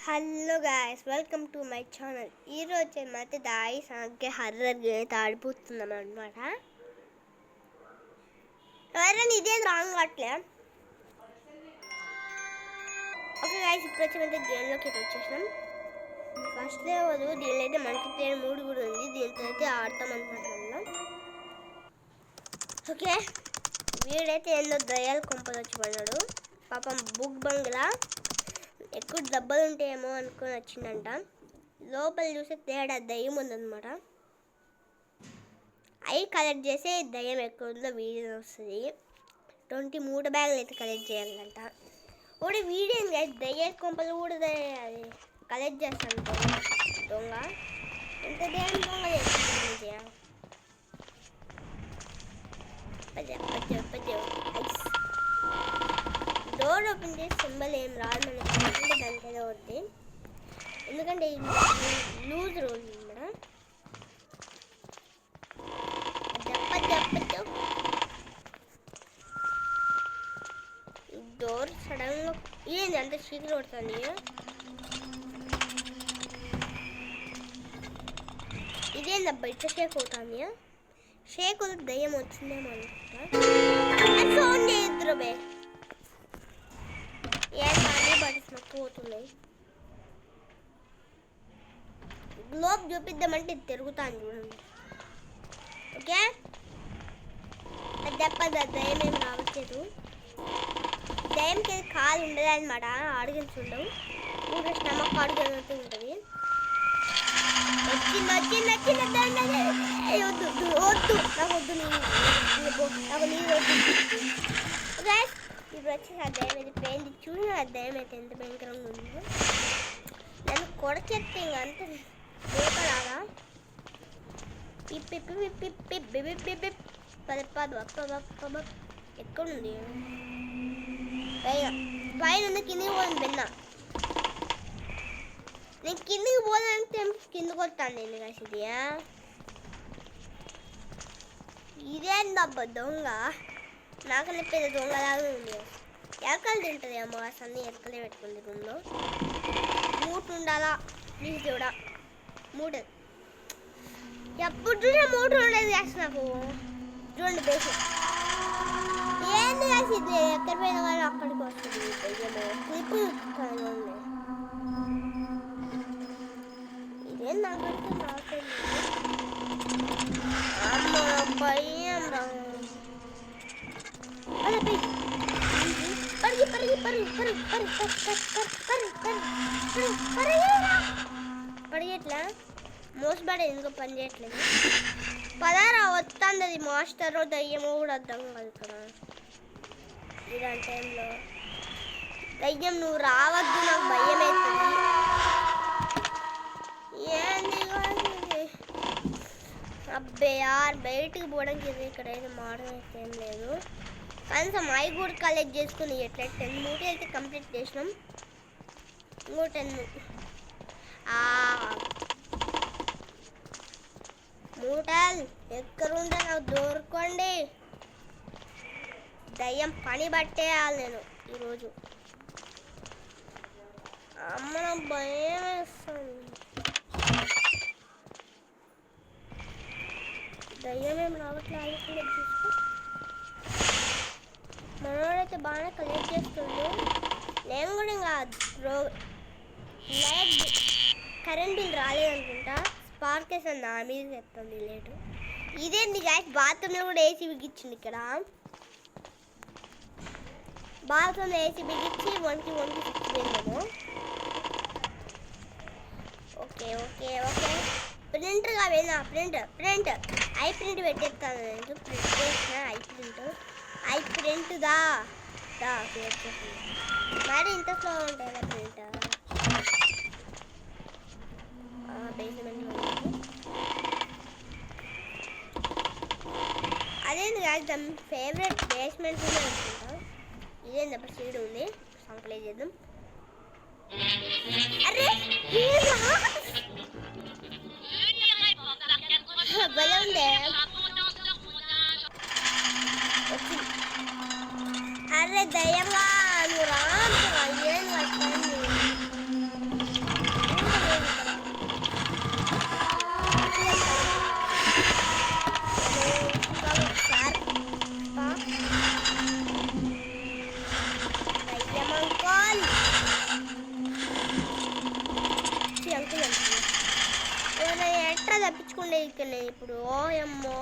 Hello guys, welcome to my channel. ఈరోజు ఏమైతే దాయిస్ ఆగే హర్రర్ గేమ్ ఆడిపోతున్నాం అనమాట. ఎవరైనా ఇదేం రాంగ్ అట్లే. ఓకే గాయస్, ఇప్పుడు వచ్చి గేమ్లోకి అయితే వచ్చేసినాం. ఫస్ట్ లెవెల్ దీనిలో అయితే మల్టీప్లేయర్ 3 కూడా ఉంది. దీంతో అయితే ఆడతాం అనమాట. ఓకే, వీడైతే ఎన్నో దయాలు కొంపలు వచ్చి పడినాడు. పాపం బుక్ బంగ్లా ఎక్కువ దెబ్బలు ఉంటాయేమో అనుకొని వచ్చిందంట. లోపల చూస్తే తేడా దయ్యం ఉందన్నమాట. అవి కలెక్ట్ చేస్తే దయ్యం ఎక్కువ ఉందో వీడియో వస్తుంది. 23 బ్యాగులు అయితే కలెక్ట్ చేయాలంట. కూడా వీడియో దయ్య కొంపలు కూడా అది కలెక్ట్ చేస్తాను దొంగ. ఎంత దయ్యం దొంగ చేస్తాను. డోర్ ఓపెన్ చేసి సింబల్ ఏం రాదు మనకి, దానికైనా వద్ది. ఎందుకంటే లూజ్ రోల్ మేడం. డోర్ సడన్గా ఏంది అంటే చీకటి పడుతుంది. ఇదేందబ్బా ఇట్లా షేక్ అవుతుంది. షేక్ దయ్యం వచ్చిందేమో అనుకుంటా. ఫోన్ చేయొద్దురు బే. పోతున్నాయి. గ్లోబ్ చూపిద్దామంటే తిరుగుతాను చూడండి. ఓకే, దయ్యం ఏం రావట్లేదు. దయ్యంకి కాలు ఉండదు అనమాట, ఆడుగన్స్ ఉండవు. ఊళ్ళో స్టమక్ ఆడుగనట్టు ఉంటుంది. వచ్చింది వద్దు వద్దు, నాకు వద్దు, నాకు నీరు వద్దు. ఓకే, ఇప్పుడు వచ్చి ఆ దయ్యం అయితే పోయింది. చూసిన ఆ దయ్యం అయితే ఎంత భయంకరంగా ఉందో. నన్ను కొడకెత్తే ఇంకా అంత లేపలాగా ఎక్కడుంది? పైన కిందికి పోదాం పెన్నా. నేను కిందికి పోదానంటే కిందకి వస్తాను. నేను కాసిది ఇదేందబ్బా దొంగ, నాకన్నా పెద్ద దొంగలాగా ఉంది. ఎరకలు తింటుంది అమ్మ, అన్ని ఎరకలే పెట్టుకుంది రూమ్లో. మూట ఉండాలా ప్లీజ్ దేవుడా. మూట ఎప్పుడు చూసినా మూట ఉండేది కాసి నాకు. చూడండి బేసి ఏంది కాసి, ఇది ఎక్కడ పోయిన వాళ్ళు అక్కడికి వస్తుంది. క్లిప్ చూస్తాను. ఇదేం నాకు అమ్మ భయం రా. పడిగట్లా మోసపడే ఎందుకో పని చేయట్లేదు. పదారా వస్తుంది. అది మాస్టర్ దయ్యమో కూడా అర్థం కాదు కదా. ఇలాంటి టైంలో దయ్యం నువ్వు రావద్దు, నాకు భయం అవుతుంది. ఏంది అబ్బే యార్, బయటికి పోవడానికి ఇక్కడైతే మాడడం అయితే ఏం లేదు. కనీసం అవి కూడా కలెక్ట్ చేసుకుని ఎట్లా 10 మూటలు అయితే కంప్లీట్ చేసినాం. ఇంకో 10 మూటలు ఎక్కడుంటే నాకు దొరకండి. దయ్యం పని పట్టేయాలి నేను ఈరోజు. అమ్మ నాకు భయం వేస్తుంది. దయ్యం ఏం రావట్లేదు. చూసుకో, మనోడైతే బాగానే కలెక్ట్ చేస్తుండు. నేను కూడా ఇంకా లైట్ కరెంట్ బిల్ రాలేదనుకుంటా. స్పార్కెస్ అని నా మీద చెప్తుంది లేటు. ఇదేంది గాయస్, బాత్రూంలో కూడా ఏసీ బిగించింది. ఇక్కడ బాత్రూంలో ఏసీ బిగించి వన్కి సిక్కిపోయిందేమో. ఓకే ఓకే ఓకే, ప్రింటర్ కావేనా? ప్రింట్ ఐ ప్రింట్ పెట్టేస్తాను. నేను ప్రింట్ చేసిన ఐ ప్రింట్ దా మరి ఇంత స్లో ఉంటాయి ప్రింట్. బేస్మెంట్ అదేంది కాదు, దాని ఫేవరెట్ బేస్మెంట్ అనుకుంటా. ఇదేంది అప్పుడు సీడ్ ఉంది, సంప్లై చేద్దాం. అరే భలే ఉందే. అరే దయ్యంగా నువ్వు రా. ఏం తప్పించుకుండే ఇక్కడ నేను ఇప్పుడు ఓ అమ్మో